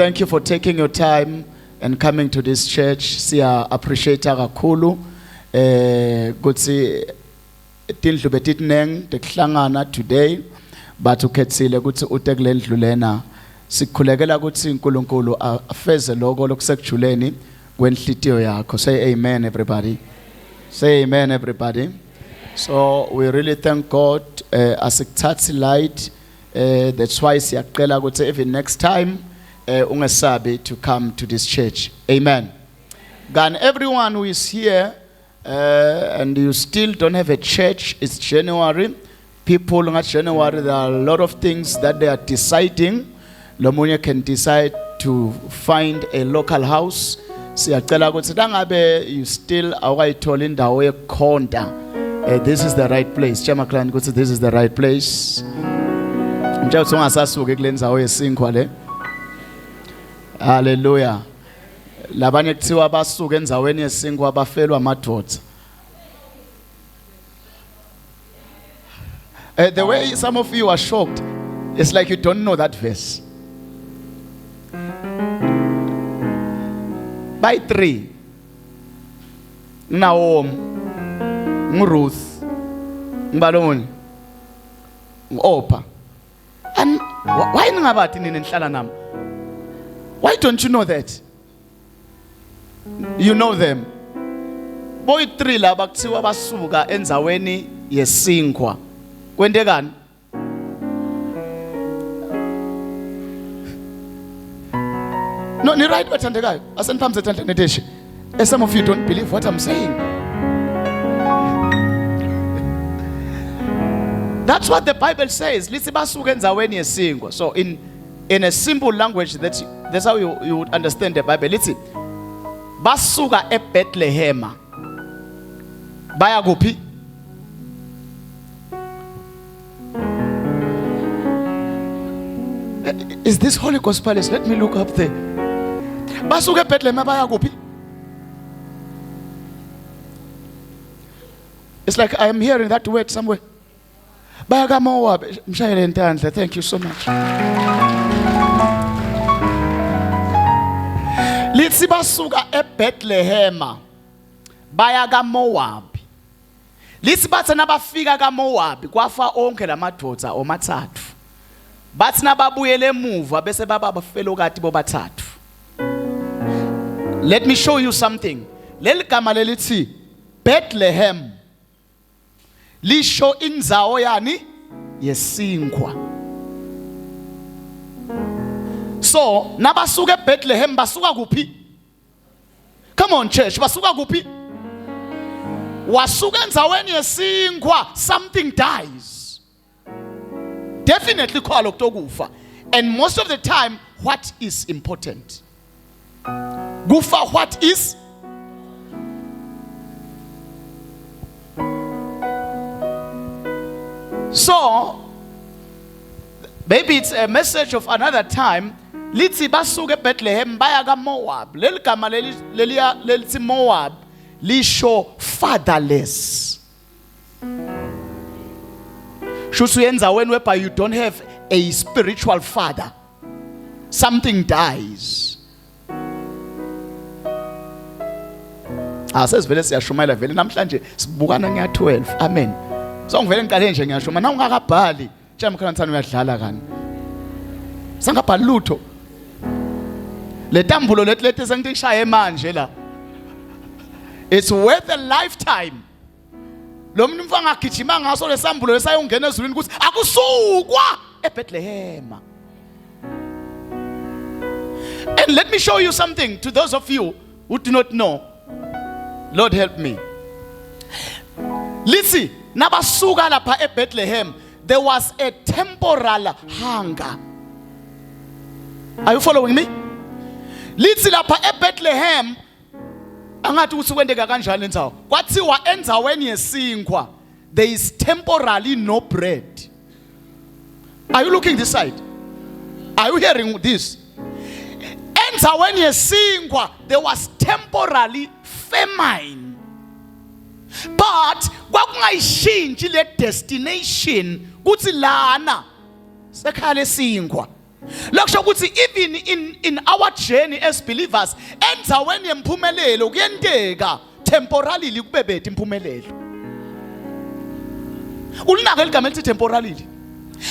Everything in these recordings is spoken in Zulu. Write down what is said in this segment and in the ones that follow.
thank you for taking your time and coming to this church. Siya appreciate kakhulu. Kutsi tindlu betitneng tekuhlangana today, but ukhethile kutsi ute kule ndlu lena. Sikhulekela kutsi uNkulunkulu afeze lokho lokusekujuleni kwenhlitiyo yakho. Say amen, everybody. Say amen, everybody. So we really thank God. Asikuthatha light. That's why siyacela ukuthi even next time ungesabi to come to this church. Amen. And everyone who is here and you still don't have a church, it's January. People in January, there are a lot of things that they are deciding. Lomunye can decide to find a local house. Siyacela ukuthi dangabe you still awayithola indawo yekhonta. This is the right place. Chama clan ukuthi this is the right place. Njalo ungasasuke kule ndzawo yesinkwa le. Hallelujah. Labanye kuthiwa basuka endzaweni yesinkwa bafelwa amadoda. The way some of you are shocked, it's like you don't know that verse. By 3, Naomi, Ruth, Baloni, Opa. And why ngabati nini nihlala nami? Why don't you know that? You know them. Boy 3 laba kuthiwa basuka endzaweni yesinkwa. Kwendekani? No, ni right bathandekayo. Aseniphambe ethandleneteshi. Some of you don't believe what I'm saying. That's what the Bible says. Lithi basuka endzaweni yesinkwa. So in a simple language, that's how you would understand the Bible. Lithi basuka eBethlehem. Baya kuphi? Is this Holy Ghost Palace? Let me look up there. Basuka eBethlehem baya kuphi? It's like I am hearing that word somewhere. Baya kaMoab. Mshayele ntandla. Thank you so much. Lithi basuka eBethlehem baya kaMoab. Lithi bathi nabafika kaMoab kwafa onke lamadoda omathathu. Bathi nababuyele emuva bese baba bafelokati bobathathu. Let me show you something. Leli gama lelithi Bethlehem lisho indzawo yani yesinkwa. So nabasuka eBethlehem basuka kuphi? Come on church, basuka kuphi? Wasuka endzaweni yesinkwa, something dies. Definitely khona lokutokufa. And most of the time, what is important? Kufa what is? So, maybe it's a message of another time. Lithi basuke eBethlehem baya kaMoab. Leli gama lelithi Moab lisho fatherless. Shusu endzaweni whereby you don't have a spiritual father. Something dies. Asesivele siyashumayela vele namhlanje sibukana ngiya 12. Amen. So ngivele ngiqale nje ngiyashuma na ungakabhali tshela mkhana ntsana uyadlala kani. Sangabhali lutho. Le tambulo lethi sengishaya manje la. It's worth a lifetime. Lo muntu mfana agijima ngaso lesambulo lesayongena ezulwini ukuthi akusukwa eBethlehem. And let me show you something to those of you who do not know. Lord help me. Listen, nabasuka lapha eBethlehem, there was a temporal hunger. Are you following me? Lithi lapha eBethlehem angathi usukwendeka kanjani indzawo. Kwathiwa endzaweni yesinkwa there is temporarily no bread. Are you looking this side? Are you hearing this? Endzaweni yesinkwa there was temporarily famine. But kwakungayishintshi le destination kuthi lana sekhale sinkwa Lokusho ukuthi even in our journey as believers, endzaweni yempumelelo kuyenteka temporarily kube bethe impumelelo. Ulinaka eligama elithi temporarily.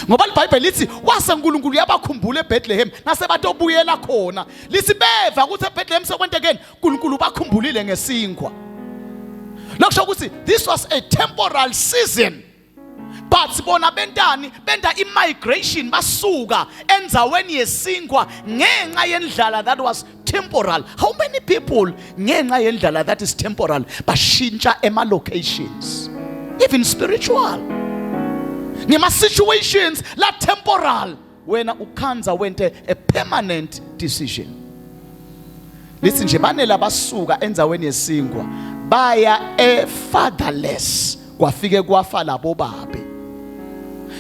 Ngoba iBhayibheli lithi wase uNkulunkulu yabakhumbula eBethlehem nasebatobuyela khona. Lithi beva ukuthi eBethlehem sekwentekeni uNkulunkulu bakhumbulile ngesinkwa. Lokusho ukuthi this was a temporal season. But bona bentani benda immigration basuka endzaweni yesinkwa ngenxa yendlala that was temporal. How many people ngenxa yendlala that is temporal bashintsha ema locations, even spiritual, ngema situations la temporal wena ukhanza wente a permanent decision. Lithi nje banela basuka endzaweni yesinkwa baya fatherless kwafike kwafa labo babe.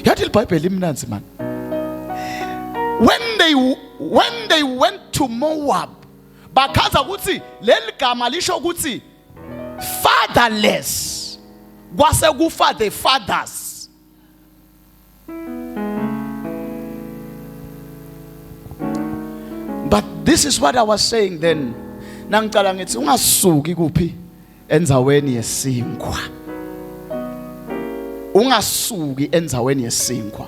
Yathi iBhayibheli imnanzi man. When they went to Moab, bakhaza ukuthi leli gama lisho ukuthi fatherless kwase kufa the fathers. But this is what I was saying then. Nangicala ngithi ungasuki kuphi endzaweni yesinkwa. Ungasuki endzaweni yesinkwa.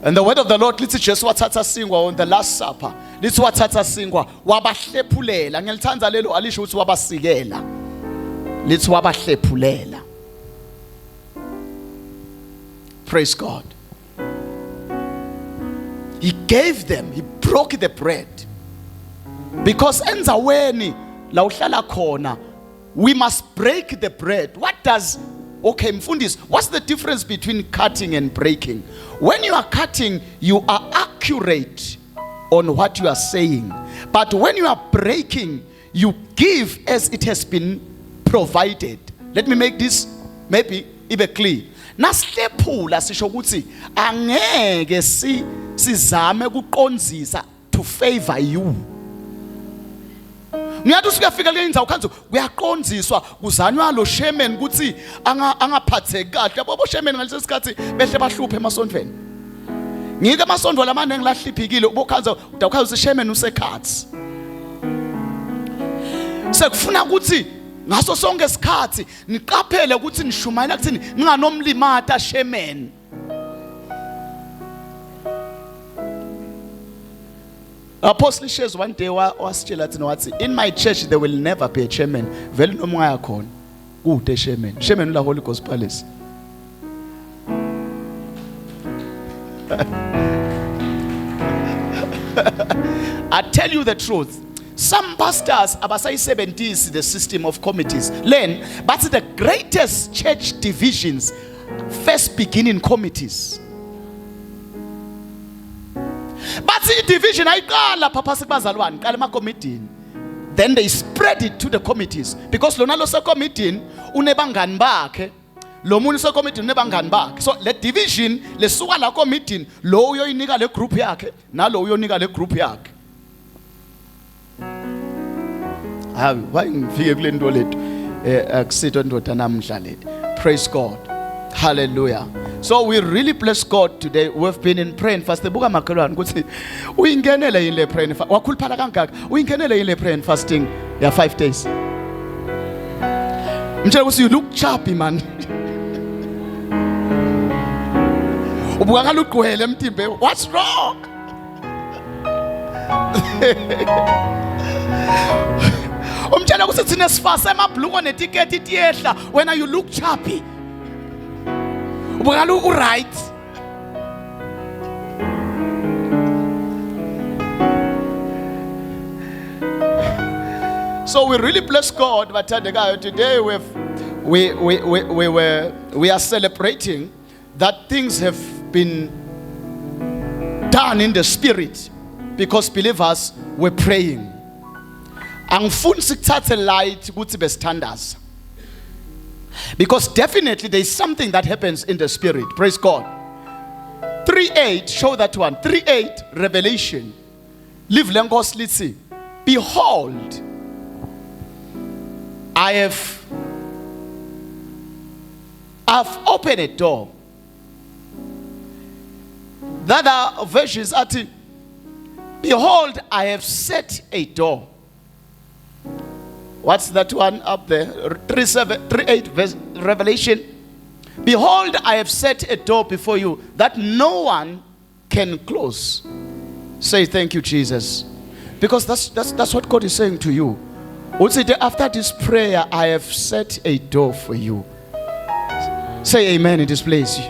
And the word of the Lord lithi Jesu wathatha sinkwa on the last supper. Lithi wathatha sinkwa wabahlephulela. Ngiyalithanda lelo alisho ukuthi wabasikela. Lithi wabahlephulela. Praise God. He gave them, he broke the bread. Because endzaweni la uhlala khona we must break the bread. What does, okay, mfundis, what's the difference between cutting and breaking? When you are cutting, you are accurate on what you are saying. But when you are breaking, you give as it has been provided. Let me make this maybe even clear. Naslephula sisho ukuthi angeke sizame ukuqonzisa to favor you. Ngiyathi usukafika kule indzawo khanzo kuyaqonziswa kuzanywa lo shemen ukuthi angaphatheki kahle yabo bo shemen ngaleso sikhathi behle bahluphe emasondweni. Ngike amasondwa lamane ngilahliphikile ubokhanza udakhaza shemen usekhathi. Sekufuna ukuthi ngaso sonke isikhathi niqaphele ukuthi nishumayela kuthini ninganomlimata shemen. Apostle shares one day wasitshela thina wathi in my church there will never be a chairman. Vele noma ungaya khona kude chairman. Chairman ula Holy Ghost Palace. I tell you the truth. Some pastors abasayi-70s the system of committees. Learn, but the greatest church divisions first begin in committees. But the division ayiqala papa sekubazalwane qala ema-committee. Then they spread it to the committees because lona lo se-committee unebangani bakhe, lo munye se-committee unebangani bakhe. So le division lesuka la committee lo uyoyinika le group yakhe nalo uyonika le group yakhe. Hayi wayengifike kule nto lethu akusitho ndoda namhla lethu. Praise God. Hallelujah. So we really bless God today. We've been in prayer and fasting. Buka makhelwane ukuthi uyingenele yini le prayer and fasting. Wakhuluphala kangaka? Uyingenele yini le prayer and fasting ya 5 days? Mtshela ukuthi you look chubby man. Ubukakala ugqwele emtimbe. What's wrong? Umtshela ukuthi thina sifase emabhluko netiketi tiyehla when you look chubby. Right. So we really bless God. But today we are celebrating that things have been done in the spirit because believers were praying. Angifuni sikuthathe light ukuthi besithandaza. Because definitely there is something that happens in the spirit. Praise God. 3:8, show that one. 3:8, Revelation. Live Lengos, let's see. Behold, I've opened a door, The other versions are, behold, I have set a door. What's that one up there? 3:8 verse Revelation. Behold, I have set a door before you that no one can close. Say thank you, Jesus. Because that's what God is saying to you. After this prayer, I have set a door for you. Say amen in this place.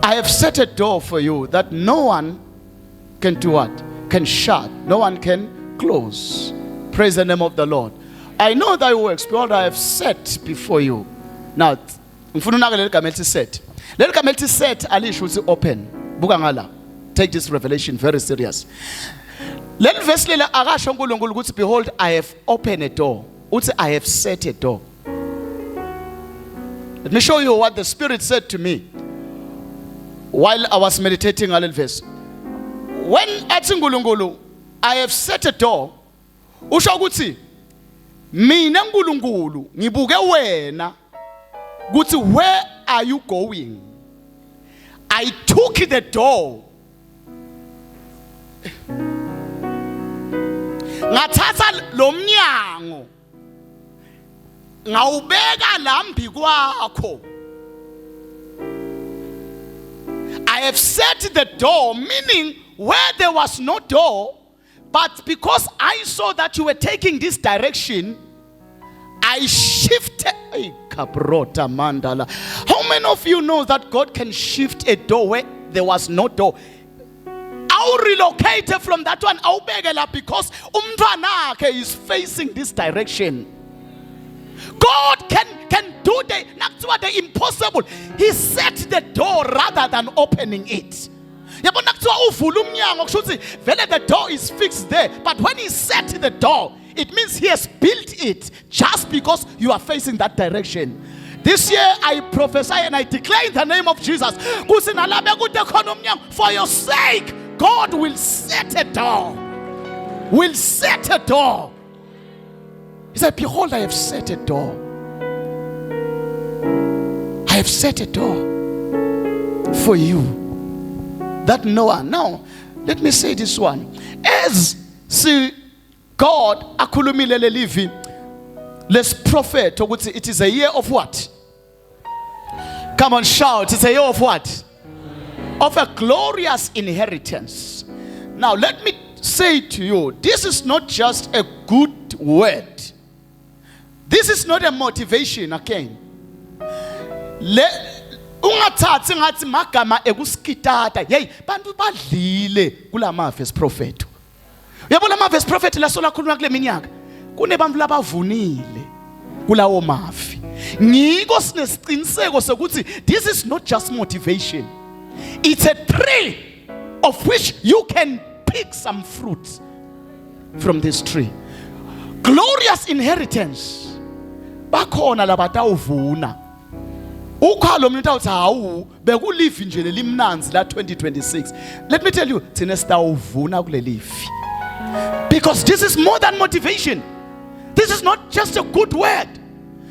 I have set a door for you that no one can do what? Can shut. No one can close. Praise the name of the Lord. I know thy works, behold, I have set before you. Now, set. Set alisho open. Buka ngala. Take this revelation very serious. Let verse akasho uNkulunkulu ukuthi behold, I have opened a door. Uthi I have set a door. Let me show you what the Spirit said to me while I was meditating on that verse. When athi uNkulunkulu, I have set a door, usho ukuthi mina uNkulunkulu ngibuke wena ukuthi where are you going? I took the door. Ngathatha lo mnyango ngawubeka lambi kwakho. I have set the door, meaning where there was no door, but because I saw that you were taking this direction, I shifted. How many of you know that God can shift a door where there was no door? I'll relocate from that one. I'll beg because umntwana is facing this direction. God can do the impossible. He set the door rather than opening it. The door is fixed there, but when he set the door, it means he has built it just because you are facing that direction. This year I prophesy and I declare in the name of Jesus, for your sake, God will set a door. Will set a door. He said, behold, I have set a door. I have set a door for you that no one. Now, let me say this one. As see God akulumile livi, let's prophet. It is a year of what? Come on, shout. It's a year of what? Of a glorious inheritance. Now, let me say to you, this is not just a good word. This is not a motivation again. Ungathathi ngathi magama ekuskitata. Hey, bantu badlile kula mavesi prophet. Uyabona amavesi prophet la sola khuluma kule minyaka. Kunebantu labavunile kulawo mavi. Ngiko sinesiqiniseko sokuthi this is not just motivation. It's a tree of which you can pick some fruits from this tree. Glorious inheritance. Bakhona labatawuvuna. Ukhalo umuntu uthi hawu bekulive nje lelimnanzi la 2026. Let me tell you, thina sitawuvuna kule live. Because this is more than motivation. This is not just a good word.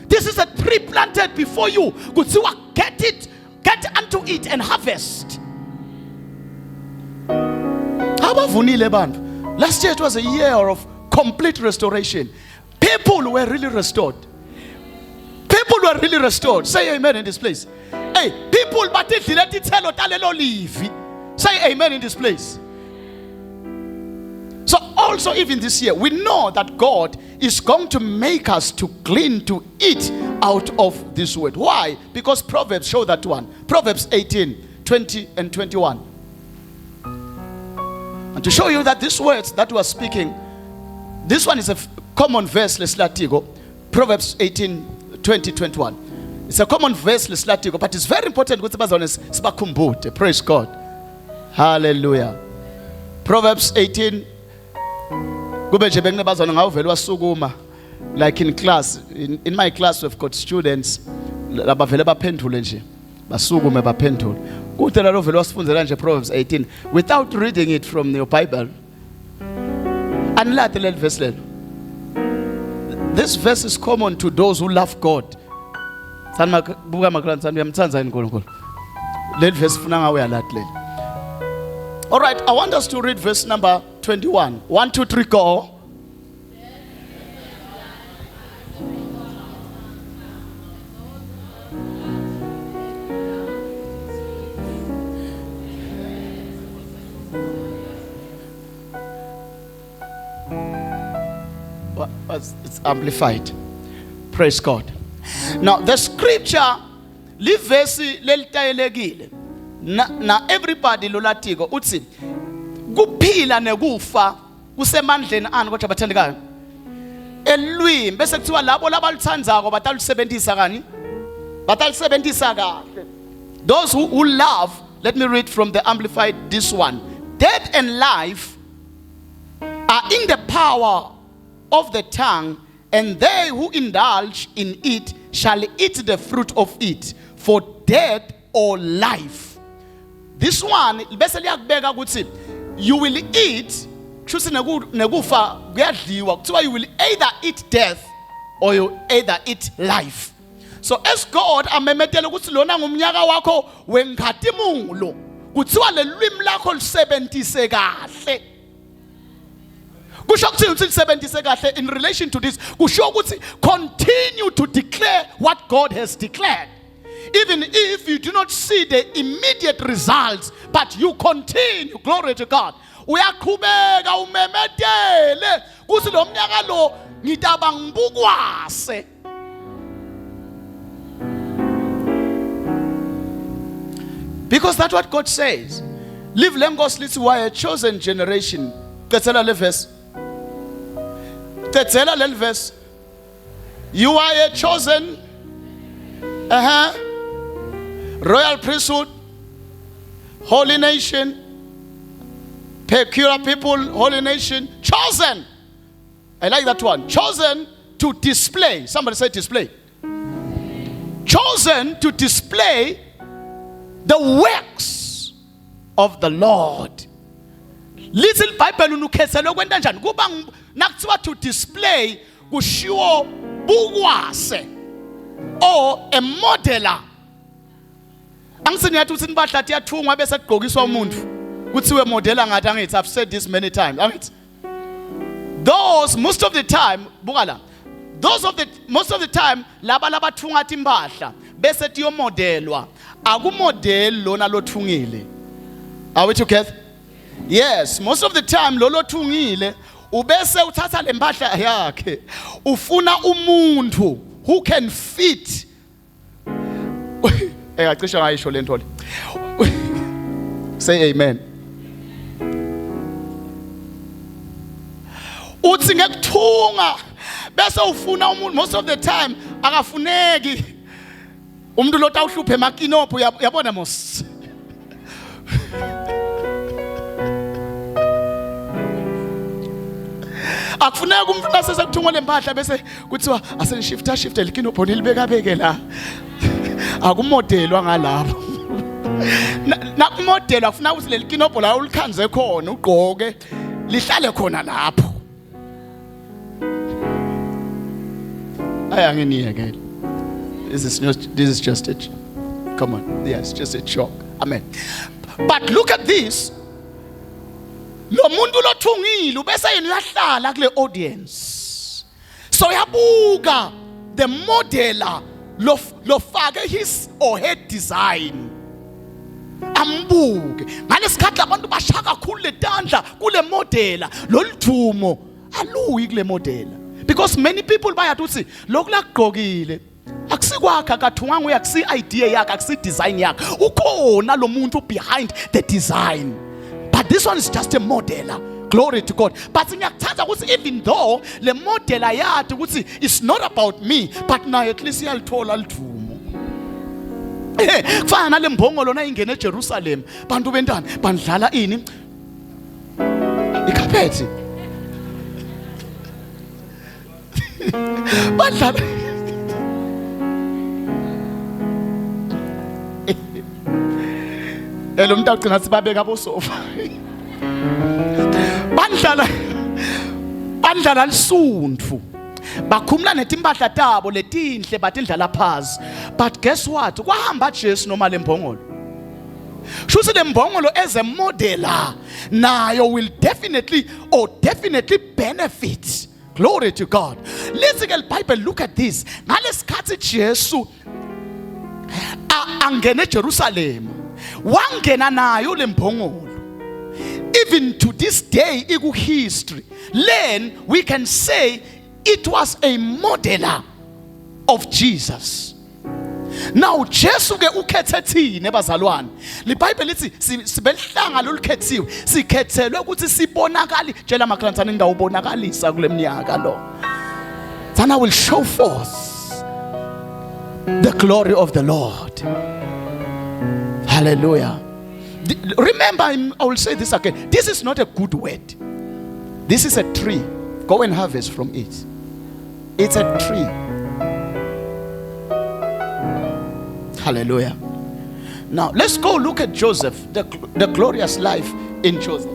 This is a tree planted before you. Kuthiwa get unto it and harvest. Abavunile bantu. Last year it was a year of complete restoration. People were really restored. People were really restored. Say amen in this place. Hey, people say amen in this place. So also even this year, we know that God is going to make us to glean, to eat out of this word. Why? Because Proverbs show that one. Proverbs 18, 20 and 21. And to show you that these words that we are speaking, this one is a common verse, Proverbs 18, 20, 21. It's a common verse, but it's very important. Praise God. Hallelujah. Proverbs 18. Like in class, in my class we've got students Proverbs 18 without reading it from your Bible. This verse is common to those who love God. All right, I want us to read verse number 21. 1, 2, 3, go. It's amplified. Praise God. Now the scripture livesi lelitayelekile na everybody lolatiko uthi kuphila nekufa kusemandleni ani kodwa bathandekayo elwimi bese kuthiwa labo labaluthandzako batalusebenzisa kani batalisebenzisa kahle. Those who love, let me read from the amplified this one. Death and life are in the power of the tongue, and they who indulge in it shall eat the fruit of it, for death or life. This one, bese liyakubeka ukuthi you will eat, kushuthi nekufa kuyadliwa, kuthiwa you will either eat death or you either eat life. So as God amemetela ukuthi lona ngumnyaka wakho wenkhatimulo, kuthiwa lelwimi lakho lisebenzise kahle. In relation to this, continue to declare what God has declared. Even if you do not see the immediate results, but you continue, glory to God. Uyaqhubeka umemetele kuthi lo mnyaka lo ngitaba ngibukwase. Because that's what God says. Live lengos lithi why a chosen generation. Tetsela le verse. Tetsela le verse. You are a chosen royal priesthood, holy nation, peculiar people, holy nation, chosen. I like that one. Chosen to display. Somebody say display. Chosen to display the works of the Lord. Little Bible unukhetselo kwenta njani kuba nakuthiwa to display kushiwo bukwase or a modeler. Angisini yathi uthi impahla tiyathungwa bese kugqokiswa umuntu kuthiwe modela ngathi angithi I've said this many times. Angithi those most of the time bukala most of the time laba labathunga impahla bese tiyomodelwa akumodel lona lothungile. Are we together? Yes, most of the time lo lothungile ubese uthatha lempahla yakhe ufuna umuntu who can fit. Eyacisha ngayisho lento le. Say amen. Uthi ngekuthunga bese ufuna umuntu most of the time akafuneki umuntu lo tawuhluphe emakinopo yabona mos. Akufuneka umuntu nasesekuthungwa lempahla bese kuthiwa asenishifta likinopho nilibeka beke la. Akumodelwa ngalapho. Nakumodelwa kufuna ukuthi leli kinopho la ulikhanze khona ugqoke lihlale khona lapho. Ayangiyeke. This is just a come on. Yes, just a joke. Amen. But look at this. Lo muntu lothungile bese yena uyahlala kule audience. So yabuka the modeler lofake his or her design. Ambuke ngalesikhathi abantu bashaka kakhulu letandla kule modela lolithumo aluyi kule modela because many people bayathi uthi lokulagqokile akusikwakha kathunganga uyakusi idea yakhe akusi design yakhe ukhona lo muntu behind the design, but this one is just a modeler. Glory to God. But ngiyakuthanda ukuthi even though le modeler yathi ukuthi it's not about me, but nayo at least iyalithola lithumo. Kufana nale mbongo lona ingene eJerusalem bantu bentana bandlala ini ikhaphethi bandlala lo muntu agcina sibabeka bosofa bandlala lisundfu bakhumula netimpahla tabo letinhle batindlala phansi. But guess what? Kwahamba Jesu noma lembongolo. Shuthi le mbongolo as a modeler nayo will definitely benefit. Glory to God. Let's look at the Bible. Look at this. Ngalesikhathi Jesu angene eJerusalem wangena nayo le mbongolo. Even to this day iku history, then we can say it was a modeler of Jesus. Now Jesu ke ukhethe thina bazalwane. Le Bible lithi sibelihlanga lolukhethiwe sikhethelwe ukuthi sibonakali tshela amakhlantsana ngawubonakalisa kule minyaka lo. Then I will show forth the glory of the Lord. Hallelujah. Remember, I will say this again. This is not a good word. This is a tree. Go and harvest from it. It's a tree. Hallelujah. Now let's go look at Joseph, the glorious life in Joseph.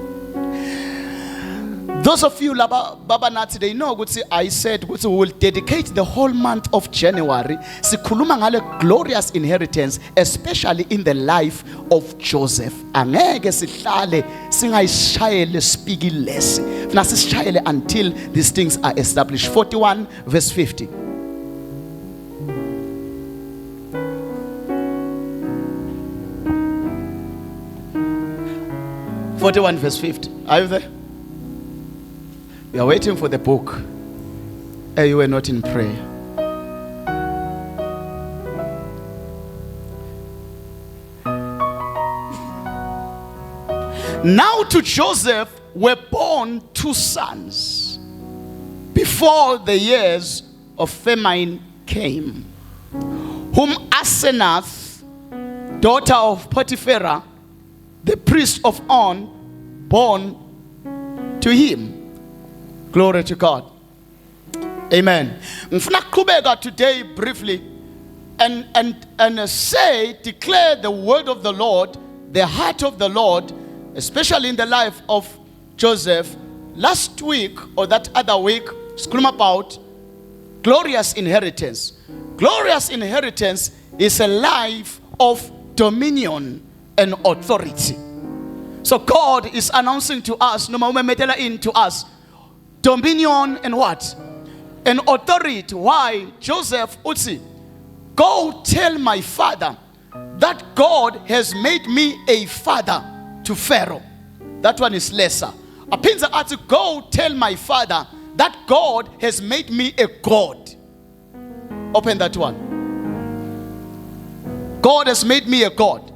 Those of you Baba Nati, they know I said we will dedicate the whole month of January sikhuluma ngale glorious inheritance, especially in the life of Joseph. Angeke sihlale singayishayele speak less. Funa sishayele until these things are established. 41 verse 50. Verse 50. Are you there? We are waiting for the book. You were not in prayer. Now to Joseph were born 2 sons before the years of famine came, whom Asenath, daughter of Potiphera, the priest of On, born to him. Glory to God. Amen. Ngifuna kuqhubeka today briefly and declare the word of the Lord, the heart of the Lord, especially in the life of Joseph. Last week or that other week, scream about glorious inheritance. Glorious inheritance is a life of dominion and authority. So God is announcing to us, no more to us, dominion and what? And authority. Why? Joseph Utsi, go tell my father that God has made me a father to Pharaoh. That one is lesser. Apinza ati, go tell my father that God has made me a God. Open that one. God has made me a God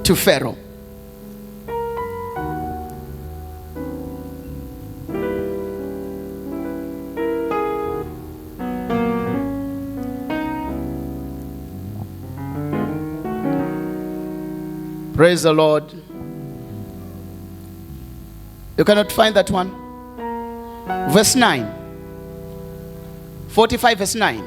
to Pharaoh. Praise the Lord. You cannot find that one. Verse 9. 45 verse 9.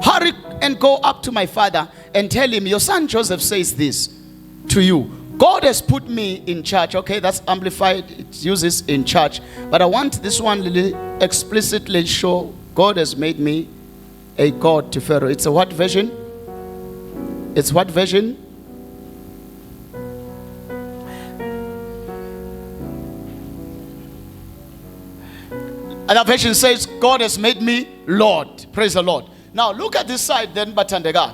Hurry and go up to my father and tell him, your son Joseph says this to you. God has put me in charge. Okay, that's amplified. It uses in charge. But I want this one really explicitly show God has made me a God to Pharaoh. It's a what version? It's what version? Another version says, God has made me Lord. Praise the Lord. Now look at this side then, Batandega.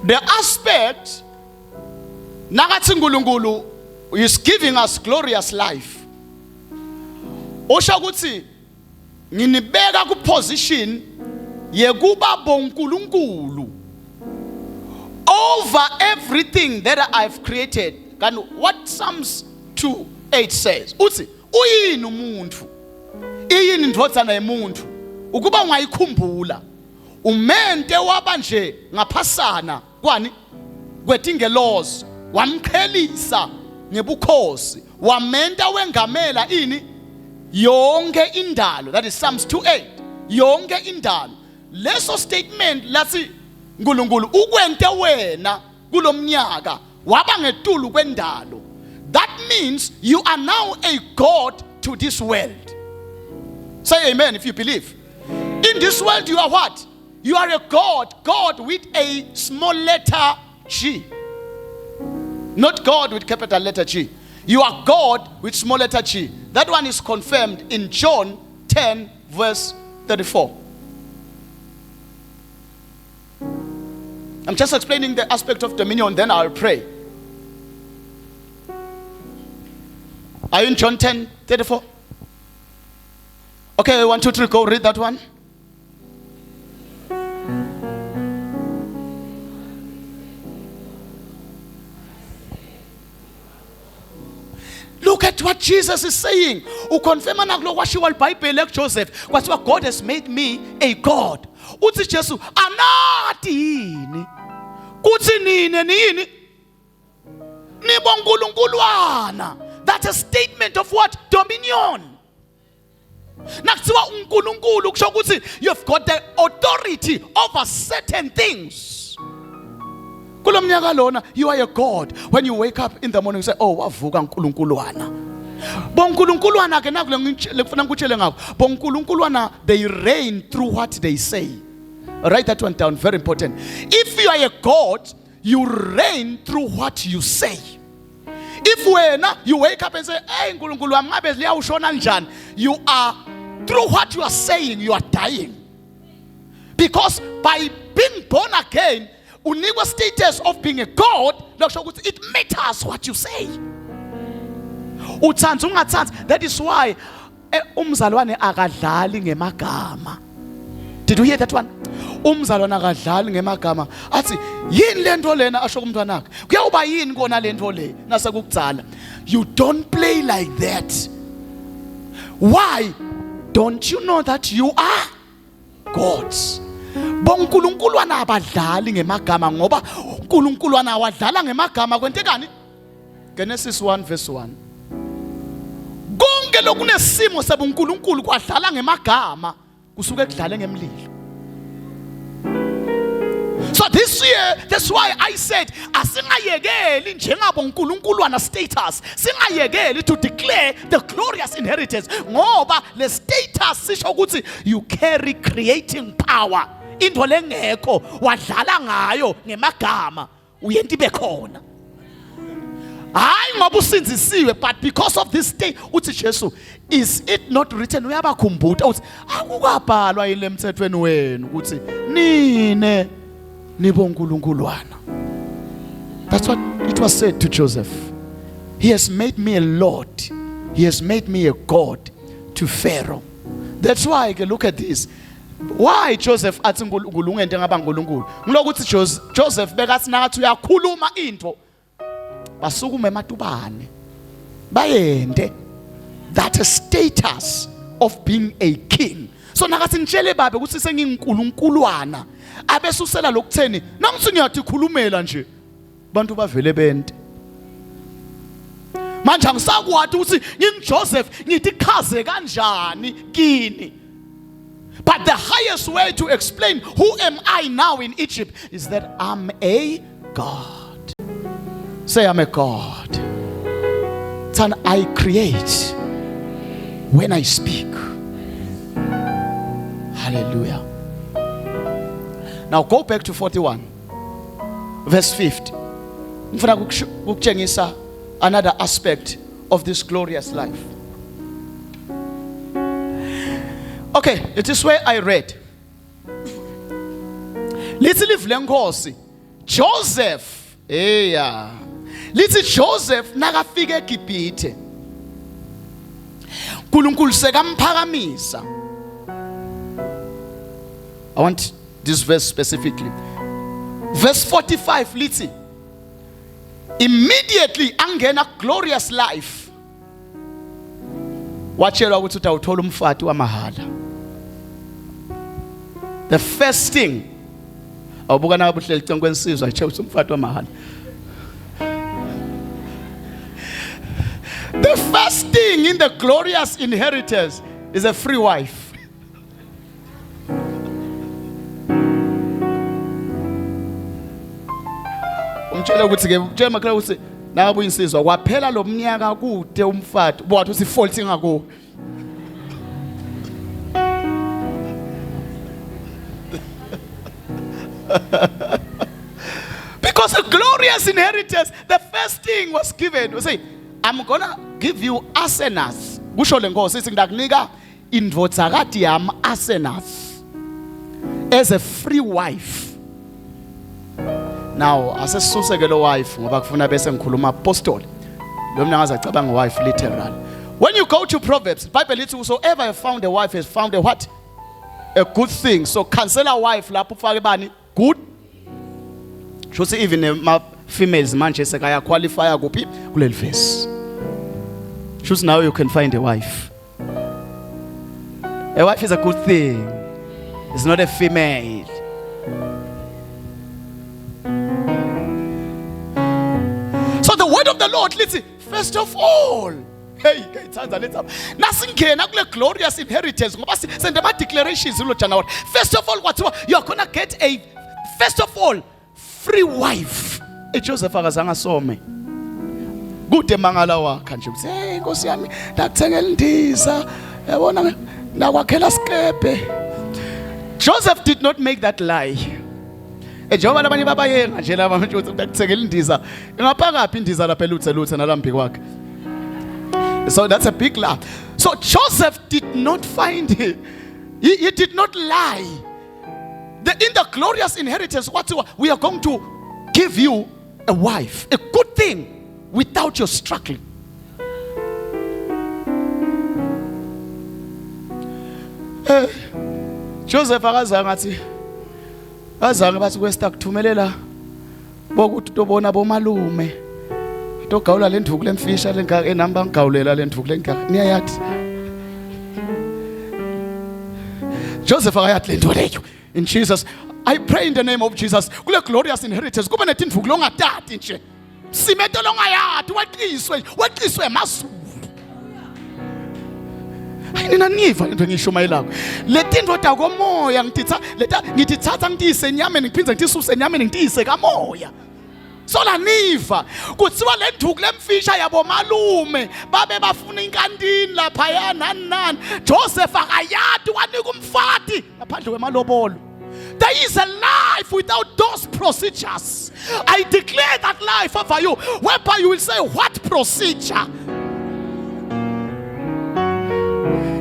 The aspect, Nagathi uNkulunkulu is giving us glorious life. Osha ukuthi nginibeka ku position yekuba bonkulunkulu over everything that I've created. And what Psalms 2:8 says, uthi uyini umuntu, iyini indvodzana yemuntu, ukuba ungayikhumbula umente waba nje ngaphasana kwani kwetingelozi, wamqhelisa ngebukhosi, wamenta wengamela ini yonke indalo. That is Psalms 2:8. Yonke indalo. Leso statement lathi uNkulunkulu ukwente wena kulomnyaka waba ngetulu kwendalo. That means you are now a God into this world. Say amen if you believe. In this world you are what? You are a God. God with a small letter G. Not God with capital letter G. You are God with small letter G. That one is confirmed in John 10 verse 34. I'm just explaining the aspect of dominion, then I'll pray. Are you in John 10 34? Okay, 1, 2, 3, go read that one. Look at what Jesus is saying. Ukonfirma naklo washiwa iBhayibheli like Joseph. Kwathiwa God has made me a God. Uthi Jesu anathi yini. Kuthi nini nini. Nibonkulunkuluwana. That's a statement of what? Dominion. Nakuthiwa uNkulunkulu kusho ukuthi you've got the authority over certain things. Kulomnyaka lona, you are a God. When you wake up in the morning, you say, oh, wavuka nkulunkuluwana. Bonkulunkuluwana ke naku lekufuna ngikutshele ngakho. Bonkulunkuluwana, they reign through what they say. Write that one down, very important. If you are a God, you reign through what you say. If you wake up and say, hey, nkulunkulu wami ngabe liyawushona njani, you are, through what you are saying, you are dying. Because by being born again, unikwa status of being a God, it matters what you say. Uthanza ungathanza. That is why umzalwane akadlali ngemagama. Did you hear that one? Umzalwane akadlali ngemagama. Athi yini lento lena asho kumntwana wakhe. Kuyawuba yini kona lento le nase kukudzala. You don't play like that. Why? Don't you know that you are gods? Bonkulunkuluwana abadlali ngemagama ngoba uNkulunkuluwana awadlala ngemagama kwentekani? Genesis 1 verse 1. Konke lokunesimo sabuNkulunkulu kwadlala ngemagama kusuke kudlale ngemlilo. So this year, that's why I said asingayekeli njengabo uNkulunkuluwana status, singayekeli to declare the glorious inheritance ngoba le status sisho ukuthi you carry creating power. Into lengekho wadlala ngayo ngemagama uyenti bekhona. Hayi ngoba usinzisiwe, but because of this day uthi Jesu, is it not written? Uyabakhumbula uthi akukabhalwa ile emthethweni wenu ukuthi nine nibonkulunkuluwana. That's what it was said to Joseph. He has made me a Lord. He has made me a God to Pharaoh. That's why look at this. Why Joseph athi uNkulunkulu ngento ngaba uNkulunkulu? Ngilokuthi Joseph bekathi nathi uyakhuluma into basukume ematubane bayende. That a status of being a king. So nakathi ngitshele babe ukuthi sengingunkulunkuluwana abesusela lokutheni nangithi ngiyathi khulumela nje bantu bavele bente. Manje angisakwazi ukuthi nginguJoseph ngithi chaze kanjani kini. But the highest way to explain who am I now in Egypt is that I'm a God. Say I'm a God. And I create when I speak. Hallelujah. Now go back to 41 verse 50. Ngifuna ukutshengisa another aspect of this glorious life. Okay, it is where I read. Little live lenkosi Joseph. Little Joseph nakafika eGibhithe. uNkulunkulu sekamphakamisa. I want this verse specifically. Verse 45 lithi immediately angena glorious life. Watshelwa ukuthi utawuthola umfati wamahala. The first thing awubuka na buhleli cengo kwensizwa atshe ukuthi umfati wamahala. The first thing in the glorious inheritance is a free wife. Umtshela ukuthi ke utshela makhala ukuthi Nabo insizwa kwaphela lo mnyaka kude umfati wathi usifaulting ngako. Because a glorious inheritance, the first thing was given. We say, I'm gonna give you Asenath. Kusho lenkosi sithi ngidakunika indvodzakati yami Asenath as a free wife. Now, asesisuse lo wife ngoba kufuna bese ngikhuluma apostoli. Lo mina ngazacabanga wife literal. When you go to Proverbs, Bible lithi whosoever has found a wife has found a what? A good thing. So cancel a wife lapho ufake bani? Good. Should say even my females manje sekaya qualify kuphi kuleli verse. Should now you can find a wife. A wife is a good thing. It's not a female. So the word of the Lord, listen, first of all, hey, nasingena kule glorious inheritance ngoba sende ma declarations lo January. First of all, what you're going to get a first of all free wife. Joseph akazange asome. Kude mangala wakhe nje uthi hey Nkosi yami ndakuthengela indiza yabona nakwakhela sikepe. Joseph did not make that lie. Njengoba labanye babayenga nje laba manje uthi ndakuthengela indiza ingaphakaphi indiza lapha eluthe nalambi kwakhe. So that's a big lie. So Joseph did not find it. He did not lie. In the glorious inheritance, what we are going to give you a wife, a good thing, without your struggling. Joseph akazange bathi kwesta kuthumelela bokuthi tobona bomalume togawula le ndvuku lemfisha enamba ngigawulela le ndvuku lengaka niyayathi Joseph akayathi le nto leyo. In Jesus, I pray in the name of Jesus. Kule glorious inheritance kube netindvuku longatati nje simeto longayati waqiswe emazulu. Nina niva into ngishumayelako letinto takomoya ngitithatha ngitise enyameni ngiphinze ngitisuse enyameni ngitise kamoya. So la niva kuthiwa le ndvuku lemfisha yabo malume babe bafuna inkantini lapha yanani Joseph akayati wanika umfati ngaphandle kwemalobolo. There is a life without those procedures. I declare that life over you whereby you will say what procedure.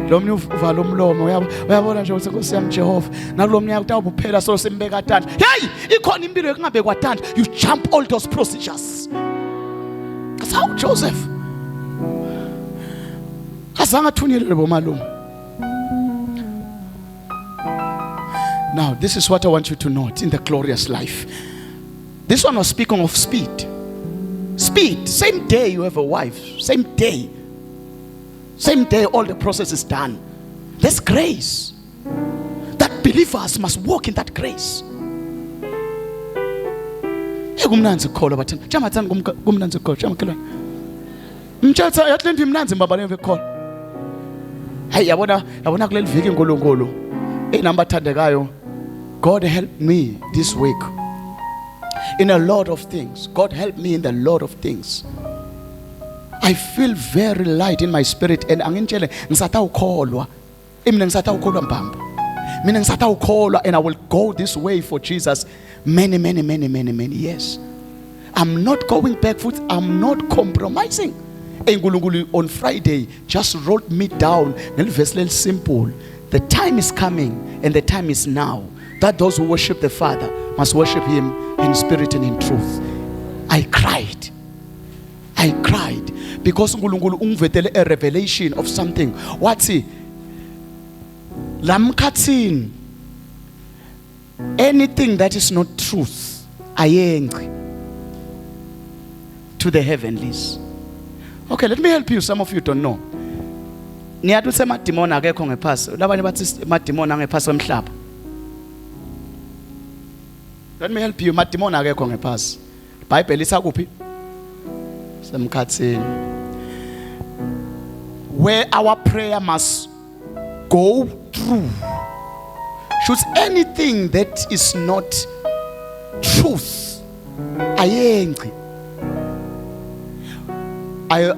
Lo mnye uvala umlomo uyabona nje ukuthi Nkosi yami Jehova nakulo mnyaka utawuphela so simbeka tanda. Hey, ikhona impilo ekungabekwa tanda. You jump all those procedures. That's how Joseph azange athunyelele bomalume. Now, this is what I want you to note in the glorious life. This one was speaking of speed. Speed. Same day you have a wife. Same day. Same day all the process is done. There's grace. That believers must walk in that grace. Hey, kumnanzi khola bathana. Jama tsani kumnanzi khola. Jama kelwana. Mthatha yathi mnanzi mbaba le khola. Hey, yabona kuleli viki nkulunkulu. Namba thandekayo. God help me this week in a lot of things. God help me in the lot of things. I feel very light in my spirit and angintshele ngisatha ukholwa. Mina ngisatha ukholwa mbamba. Mina ngisatha ukholwa and I will go this way for Jesus many years. I'm not going back foot. I'm not compromising. Enkulunkulu on Friday just wrote me down ngelivesi simple. The time is coming and the time is now that those who worship the Father must worship Him in spirit and in truth. I cried because uNkulunkulu ungivetele a revelation of something. Wathi lamkhathini anything that is not truth ayengi to the heavenlies. Okay, let me help you. Some of you don't know. Niyathi usemadimoni akekho ngephasi. Labanye bathi madimoni angephasi kwemhlaba. Let me help you. Madimoni akekho ngephasi. Bible isakuphi? Semkhathini. Where our prayer must go through. Should anything that is not truth ayengi. I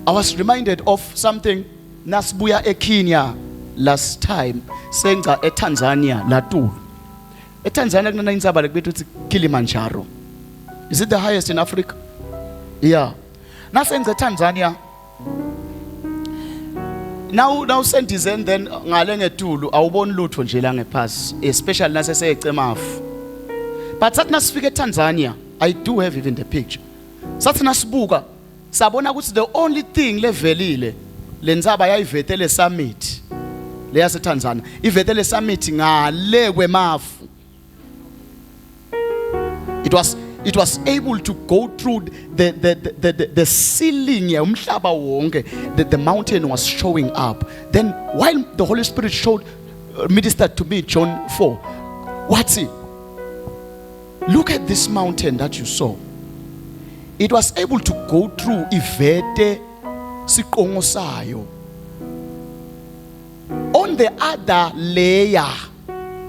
was reminded of something nasibuya eKenya last time senza eTanzania latulu. ETanzania kunana inzaba lekubethu uthi Kilimanjaro. Is it the highest in Africa? Yeah. Nasenza eTanzania. Now sendizen then ngale ngetulu awuboni lutho nje la ngephasi, especially nase seyecemafu. But sathi nasifika eTanzania, I do have even the picture. Sathi nasibuka sabona ukuthi the only thing levelile lenzaba yayivetele summit le yase Tanzania. Ivetele summit ngale kwemafu. It was able to go through the ceiling ya umhlaba wonke. The mountain was showing up. Then while the Holy Spirit ministered to me, John 4, what's it? Look at this mountain that you saw. It was able to go through ivete siqongo sayo. On the other layer,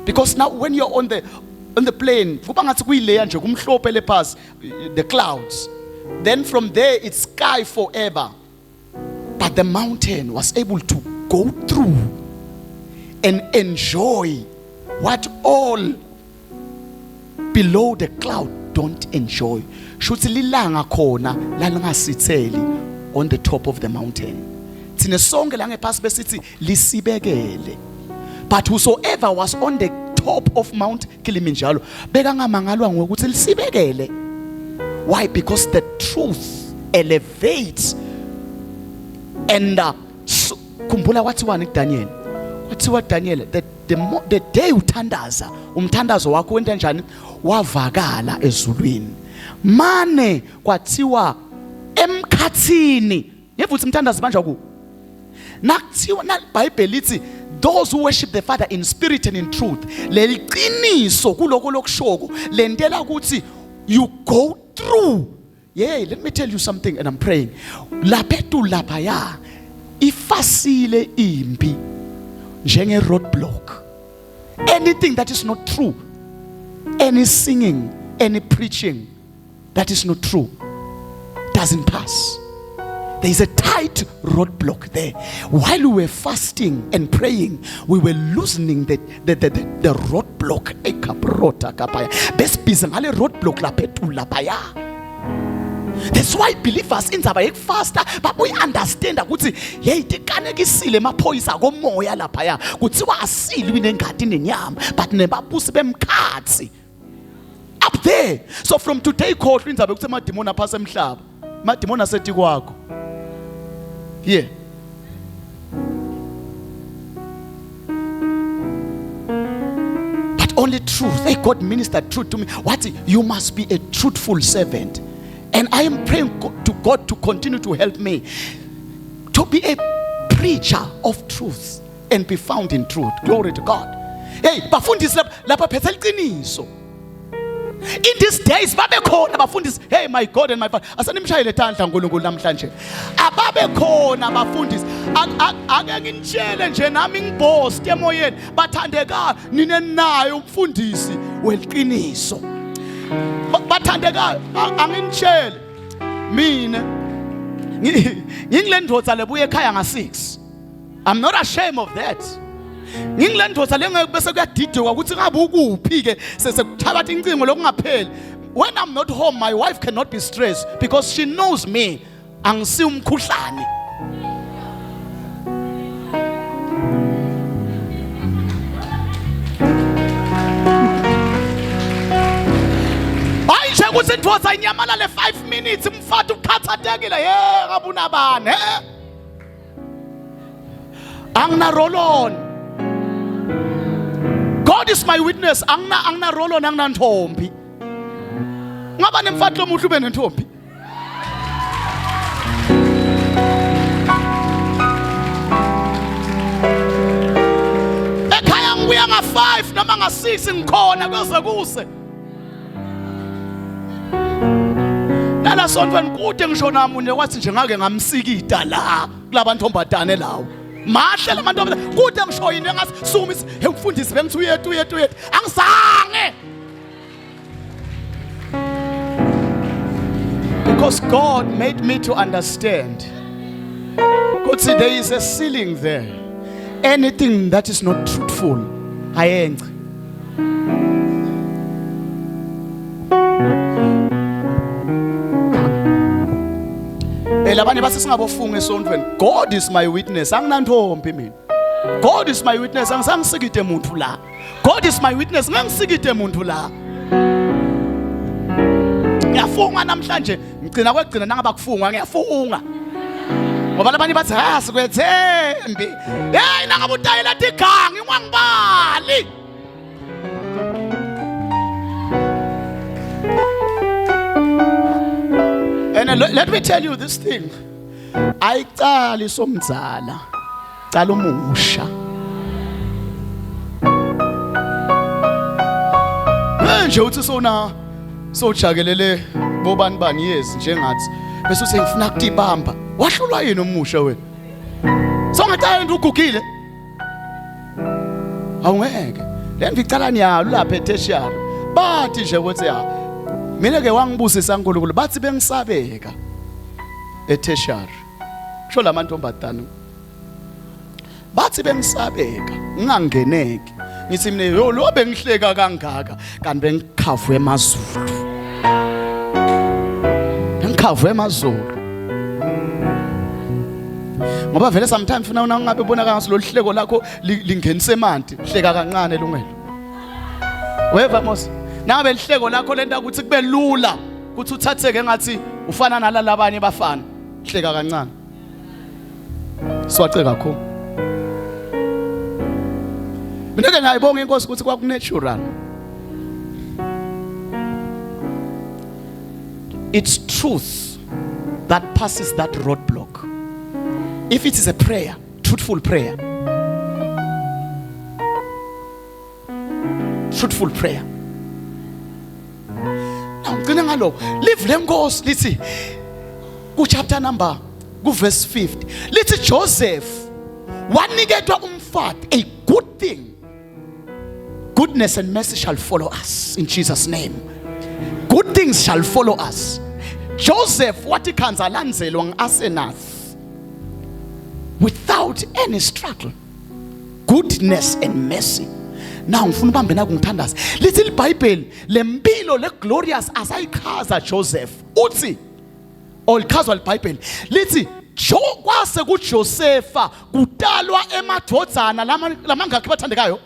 because now when you're on the plane, the clouds, then from there it's sky forever. But the mountain was able to go through and enjoy what all below the cloud don't enjoy. Shuthi lilanga khona lalingasitheli on the top of the mountain. Thine sonke la ngephasi besithi lisibekele. But whosoever was on the top of Mount Kilimanjaro bekangamangalwa ngokuthi lisibekele. Why? Because the truth elevates. And kumbula wathiwa Daniel. Wathiwa Daniel, the day uthandaza, umthandazo wakho wenta njani? Wavakala ezulwini. Mane kwathiwa emkhathini. Yevuthi umthandazo manje ku. Nakuthiwa na Bible lithi those who worship the Father in spirit and in truth. Leliqiniso kuloko lokushoko lentela ukuthi you go through. Yeah, let me tell you something and I'm praying. Laphethu laphaya ifasile impi njenge roadblock. Anything that is not true, any singing, any preaching that is not true doesn't pass. There is a tight roadblock there. While we were fasting and praying, we were loosening the roadblock. That's why believers in the faster, but we understand that hey, tikanekisile maphoyisa komoya laphaya kuthiwa asili winengadini nenyama but nebabusi bemkhathi up there. So from today call inzabe kuthi madimoni aphasa emhlaba, madimoni asethi kwakho. Yeah. But only truth. Hey, God ministered truth to me. What? You must be a truthful servant. And I am praying to God to continue to help me to be a preacher of truth and be found in truth. Glory to God. Hey, bafundisi lapha phela iqiniso. In these days babekhona abafundisi, hey my God and my Father, asanimshayele tandla uNkulunkulu namhlanje. Ababekhona abafundisi ake nginitshele nje nami ngibhost emoyeni bathandeka nine nayo umfundisi weliqiniso. Bathandeka anginitshele mina ngingile ndodza lebuye ekhaya nga6. I'm not ashamed of that. Ngingile ndodza lengeke kuyadidwa ukuthi ngabe ukuphi ke sesekuthabatha incingo lokungapheli. When I'm not home, my wife cannot be stressed because she knows me. Angisi umkhuhlane. Ayishe ukuthi ndodza inyamala le 5 minutes mfata ukhathatekile hey ngabuna bani angina roll on. God is my witness. Angina roll on angina ntombi. Ngaba nemfati lomuhle ube nentombi. Ekhaya ngibuya nga5 noma nga6 ngikhona kuze kuse. Nala sonto kude ngisho nami unekwathi nje ngake ngamsikida la kulabantombadane lawo. Mahle lamantombazane kude ngisho yini ngathi sumisi hey mfundisi bengithi uyethu angizange Because God made me to understand. God said there is a ceiling there. Anything that is not truthful, I ain't. Labanye base singabofunga esontweni. God is my witness. Anginantombi mina. God is my witness. Angisangisikide umuntu la. God is my witness. Ngangisikide umuntu la. Ngiyafunga namhlanje. Ngicina kwegcina nangaba kufunga ngiyafunga. Ngoba labanye bathi ha sikwethembi. Hey nangaba utayela tigangi ngwangibali. And let me tell you this thing. Ayicali somdzala. Cala umusha. Manje uthi sojakelele bobani bani yes njengathi bese uthi ngifuna ukutibamba. Wahlulwa yini umusha wena? Songathanda into ugugile. Awungeke. Le ngicala niyalo lapha eTertiary. Bathi nje ukuthi mina ke wangibusisa uNkulunkulu bathi bengisabeka eTertiary. Sho lamantombazana. Bathi bengisabeka, ngingangeneki. Ngithi mina lo bengihleka kangaka kanti bengikhavu emazulu. Bengikhavu emazulu. Ngoba vele sometimes ufuna ungabe bona kangaso lo hleko lakho lingenise emanti, hleka kancane lungelo. Weva mos. Nabe lihleko lakho lenta ukuthi kube lula ukuthi uthatheke ngathi ufana nalalabanye bafana, hleka kancane. Siwace kakhulu. Mina ke ngiyayibonga inkosi ukuthi kwakunatural. It's truth that passes that roadblock. If it is a prayer, truthful prayer. Truthful prayer. Now, ngicina ngalo, live lenkosi lithi ku chapter number ku verse 50. Lithi Joseph waniketwa umfati, a good thing. Goodness and mercy shall follow us in Jesus' name. Good things shall follow us. Joseph wathi khanza lanzelwa ngu-Asenath without any struggle. Goodness and mercy. Now ngifuna ubambe na kungithandaza. Lithi iBhayibheli lempilo le glorious asayichaza Joseph. Uthi olichazwa iBhayibheli lithi kwase kuJosefa kudalwa emadodana lamangakhi bathandekayo.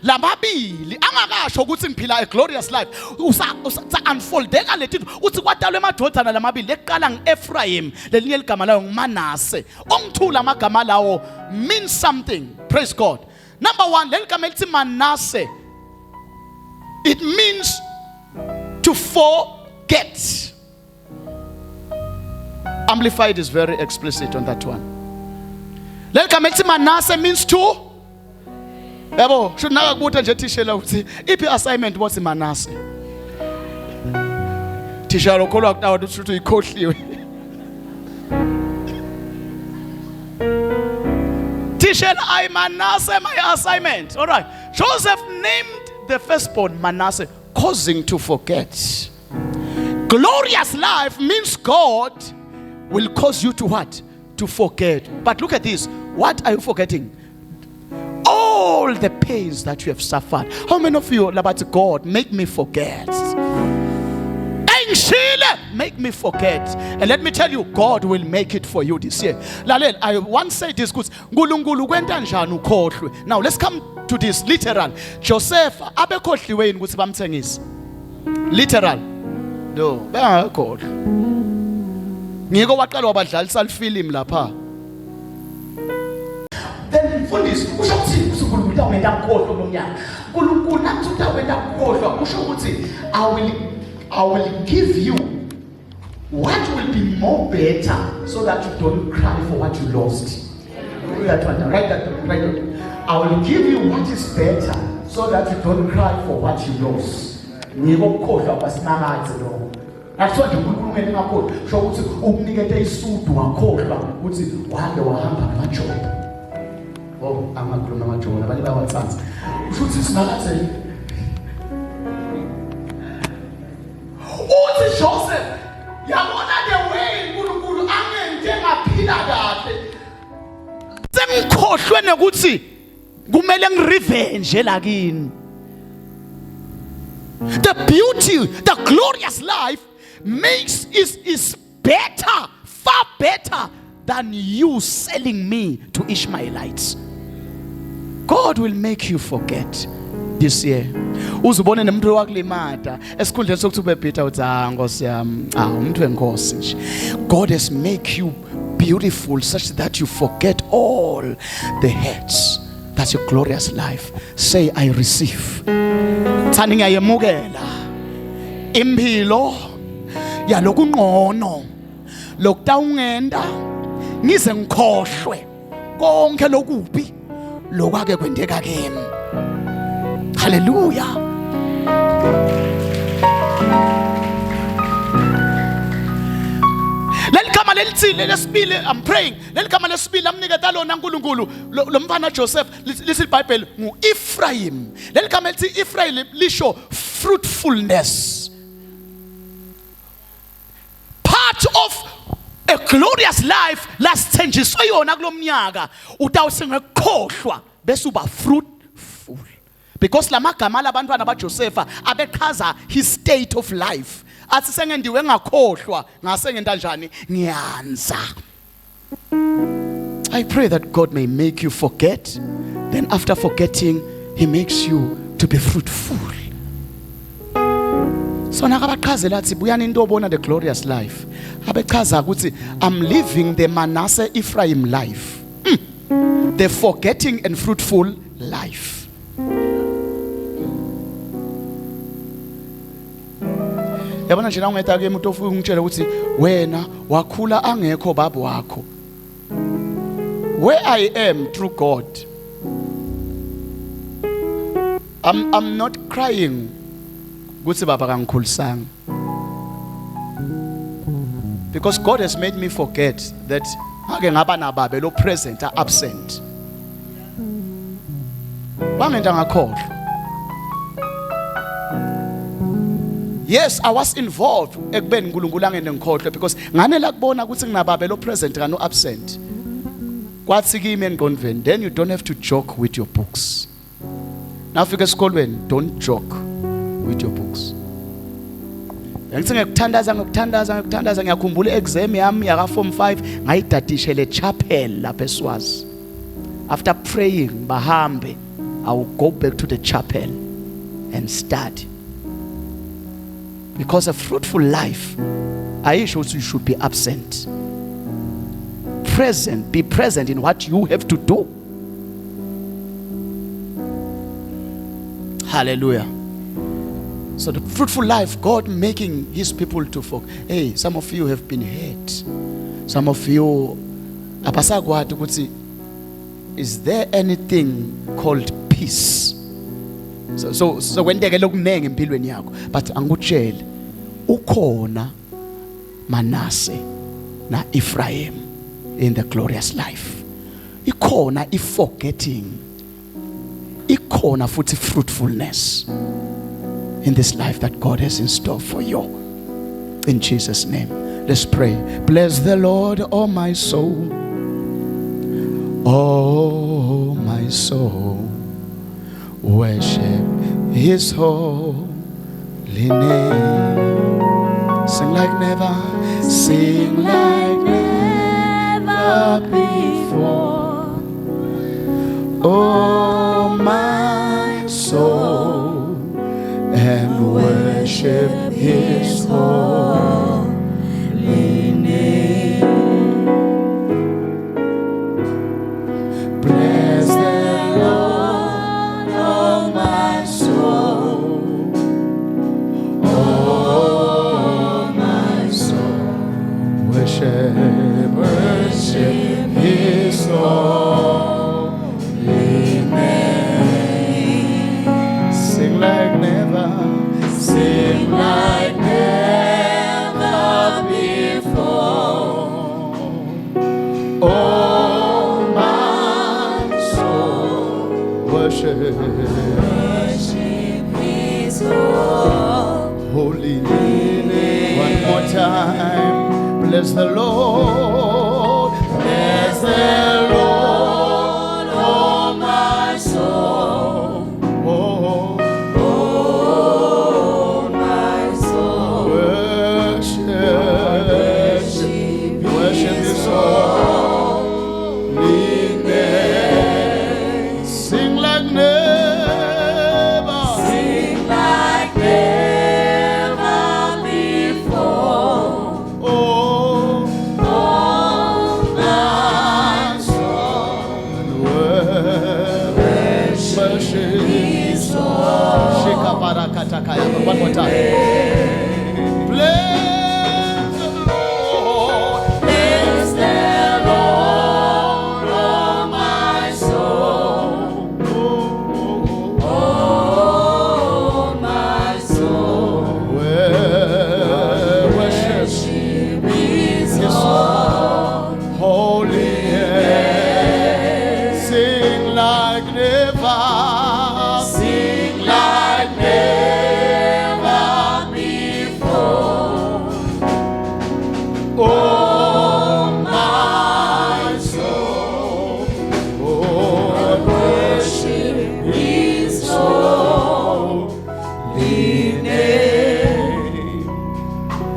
Lamabili angakasho ukuthi ngiphila a glorious life usa unfoldeka lethu uthi kwadalwa emadodana lamabili leqala ngeEphraim lelinye ligama layo nguManase ongithula amagama lawo means something. Praise God. Number one, leligama elithi Manase, it means to forget. Amplified is very explicit on that one. Leligama elithi Manase means to yabo should nakakubuta nje tishela uthi iphi assignment bothi Manase tishalo kholwa kutawa ukuthi ikhohliwe tishela I Manasseh my assignment. All right, Joseph named the firstborn Manasseh, causing to forget. Glorious life means God will cause you to what? To forget. But look at this, what are you forgetting? All the pains that you have suffered. How many of you about God make me forget? Make me forget. And let me tell you, God will make it for you this year. Lalel, I once said this good. Now let's come to this literal. Joseph abekhohliwe ukuthi bamthengise. Literal. No, bengakhohlwa. Ngiko waqala wabadlalisa ifilimu lapha. Then mfundisi usho ukuthi uSunkulunkulu wena ukhohlwa lomnyaka. uNkulunkulu nathi utawenda ukhohlwa usho ukuthi I will give you what will be more better so that you don't cry for what you lost. Write that. I will give you what is better so that you don't cry for what you lost. Ngikukhohlwa kwasinakaze lokho. Akuthiwa nje uNkulunkulu ngeke ngakhohlwa. Sho ukuthi ukunikete isudu wakhohlwa ukuthi wahamba ngamajobo. Oh, amakhuluma ngamajobo nabanye bayawatsatsa. Usho ukuthi sinakaze uthi Joseph yabona ke kunekuthi kumele ngirevenge lakini. The beauty, the glorious life is better, far better than you selling me to Ishmaelites. God will make you forget this year. Uzubone nemuntu wakulimata esikhundleni sokuthi ube bitter uthi Nkosi yami umuntu wenkosi nje. God has make you beautiful such that you forget all the hurts. That's your glorious life. Say, I receive. Thani ngiyayemukela impilo yalokungqono lokutawungenda ngize ngikhohlwe konke lokubi lokwake kwendeka kimi. Hallelujah. Leligama lelithile lesibili, I'm praying. Leligama lesibili amnikeza lona uNkulunkulu lo mfana Joseph lithi iBhayibheli ngu-Ephraim. Leligama lithi Ephraim lisho fruitfulness. Part of a glorious life lasithenjiswe yona kulomnyaka utawusengekhohlwa bese uba fruitful. Because lamagama labantwana baJosepha abechaza his state of life. Athi sengendiwe ngakhohlwa ngase ngenta njani ngiyanza. I pray that God may make you forget, then after forgetting he makes you to be fruitful. So nakabachazela athi buyani into obona the glorious life. Abechaza ukuthi I'm living the Manasseh Ephraim life. The forgetting and fruitful life. Yabona nje nawungeta ke umuntu ofuna ungitshela ukuthi wena wakhula angekho baba wakho. Where I am through God, I'm not crying ukuthi baba kangikhulisanga, because God has made me forget that ngake ngaba nababe lo present are absent. Bangenta ngakhohlwa. Yes, I was involved ekubeni uNkulunkulu angene ngikhohlwe because nganela kubona ukuthi nginababe lo present kano absent. Kwathi kimi engqondweni, then you don't have to joke with your books. Now fika esikolweni, don't joke with your books. Ngithi ngikuthandaza ngiyakhumbula exam yami yaka form 5 ngayidadishe le chapel lapha eSwazi. After praying bahambe, I will go back to the chapel and study. Because a fruitful life, I should you should be absent. Present, be present in what you have to do. Hallelujah. So the fruitful life, God making his people to forget. Hey, some of you have been hurt. Some of you, is there anything called peace? So when they look neng empilweni yakho, but angutshela ukhona Manasseh na Ephraim in the glorious life. Ikhona forgetting. Ikhona futhi fruitfulness in this life that God has in store for you. In Jesus' name, let's pray. Bless the Lord, oh my soul. Oh my soul. Worship his holy name. Sing like never, sing like never before. Oh my soul, and worship his holy name. Bless the Lord, oh my soul. Oh my soul, worship his holy name. Sing like never, sing like never before. Oh my soul, worship his holy name. One more time. Bless the Lord. Bless the Lord. Oh worship His Lord. Shika barakatakaya. One more time. Bless the Lord. Bless the Lord, oh my soul. Oh my soul. Worship His Lord. holy hands. Sing like never. Sing like never before. Oh my soul. Oh, Worship His holy name.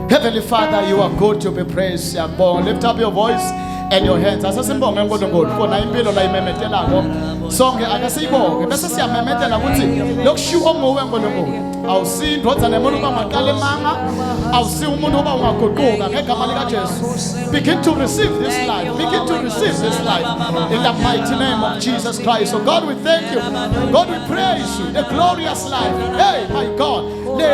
Heavenly Father, you are good to be praised. Lift up your voice and your hands. Asasimbonge uNkulunkulu khona impilo la imemetelako. Sonke akasiyibonge bese siyamemetela ukuthi lokushiwo onguwe uNkulunkulu. Awusindwa othane umuntu bangaqala emanga. Awusi umuntu oba ungaguquka ngegama lika Jesu. Begin to receive this life. Begin to receive this life in the mighty name of Jesus Christ. So God, we thank you. God, we praise you. The glorious life. Hey, my God.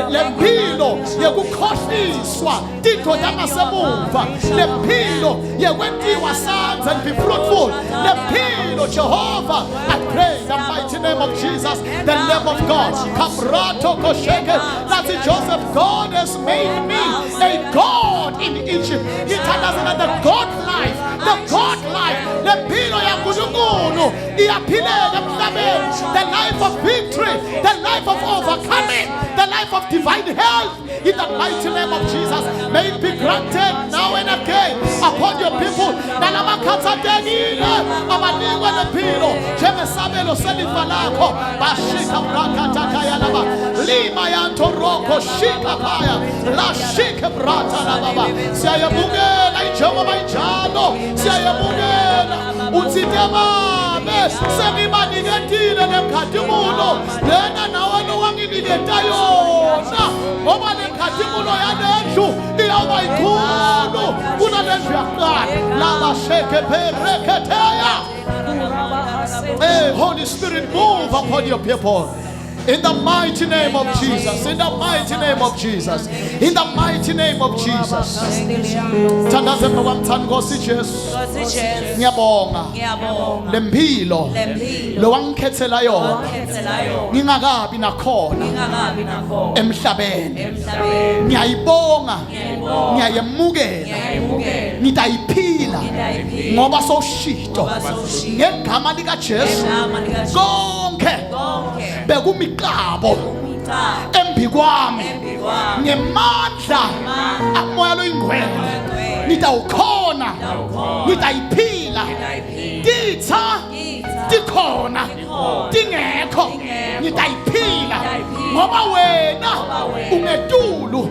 Lempilo yekukhohliswa tindoda ngasemuva. Lempilo yekwentiwa sons and be fruitful. Lempilo Jehovah, I pray in the mighty name of Jesus, the name of God. Kamrato kosheke. That's it, Joseph. God has made me a God in Egypt. He told us that the God life, the God life, lempilo ya nkulunkulu iyaphileka emhlabeni. The life of victory, the life of overcoming, the life of divine health in the mighty name of Jesus. May it be granted now and again upon your people. Nalamakathatekile abanikwe lempilo njengesabelo selifa lakho bashika brakatakaya laba lima yantoroko shika paya la shika brata laba siyayebukela injengoba injalo siyayebukela uthitemabe senibaniketile lemkhatimulo lena nawe nowanginiketa yona ngoba lemkhatimulo yalendlu iyawuba ikhulu kunalendlu yakuqala laba sheke pereketeya. Hey, Holy Spirit, move upon your people. In the mighty name of Jesus. In the mighty name of Jesus. In the mighty name of Jesus. Thandaze ngokwamthanda Nkosi Jesu. Ngiyabonga. Lempilo lo wangikhethela yona. Ngingakabi nakhona emhlabeni. Ngiyayibonga. Ngiyayemukela. Ngidayiphila ngoba sowushito. Ngegama lika Jesu. Konke bekumigqabo embi kwami ngemandla amoya loyingcwele nitawukhona nitayiphila ditha tikhona tingekho nitayiphila ngoba wena ungetulu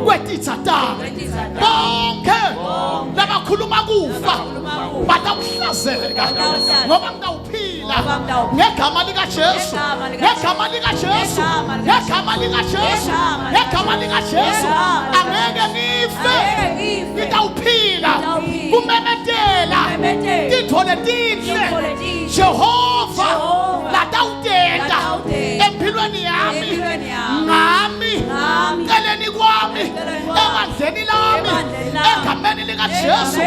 kwetitha tami bonke labakhuluma kufa batawuhlazeka ngoba ngitawuphila ngegama lika Jesu ngegama lika Jesu ngegama lika Jesu ngegama lika Jesu angeke ngife ngitawuphila kumemetela tithole tinhle Jehova latawutenda empilweni yami ngami keleni kwami emandleni lami egameni lika Jesu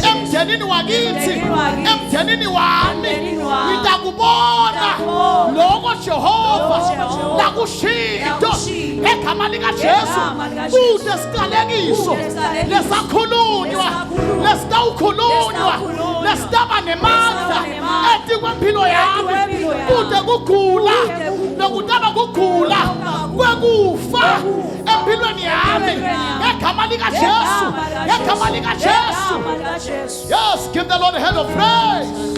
emdenini wakithi emdenini wami ngitakubona lokho Jehova lakushito egama lika Jesu kude siqalekiso lesakhulunywa lesitawukhulunywa lesitaba nemandla etikwempilo yami kude kugula nokutaba kugula kwekufa empilweni yami ngegama lika Jesu ngegama lika Jesu. Yes, give the Lord a hand of praise.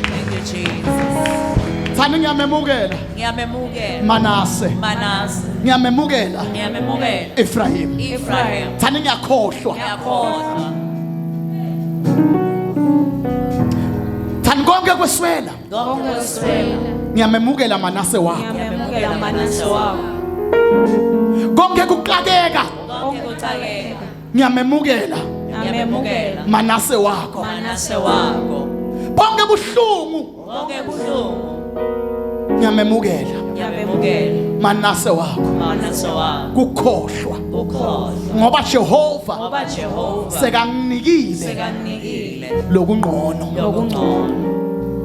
Thank you, Jesus. Thani ngiyamemukela Manase ngiyamemukela Ephraim thani ngiyakhohlwa thani konke kweswela ngiyamemukela Manase wakho konke kuxakeka ngiyamemukela Manase wakho bonke buhlungu bonke buhlungu ngiyamemukela ngiyabemukela manase wakho manase wakho kukhohlwa ukhohlwa ngoba Jehova ngoba Jehova sekanginikile sekanginikile lokungqono lokungcono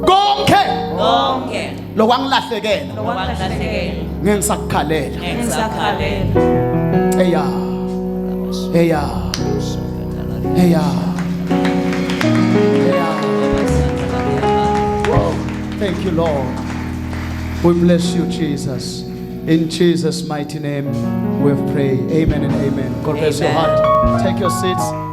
konke konke lokwangilahlekela lokwangilahlekela ngengisakukhalela engisakhalela eya eya eya eya. Thank you, Lord. We bless you, Jesus. In Jesus' mighty name we have prayed. Amen and amen. God bless your Amen. heart. Take your seats.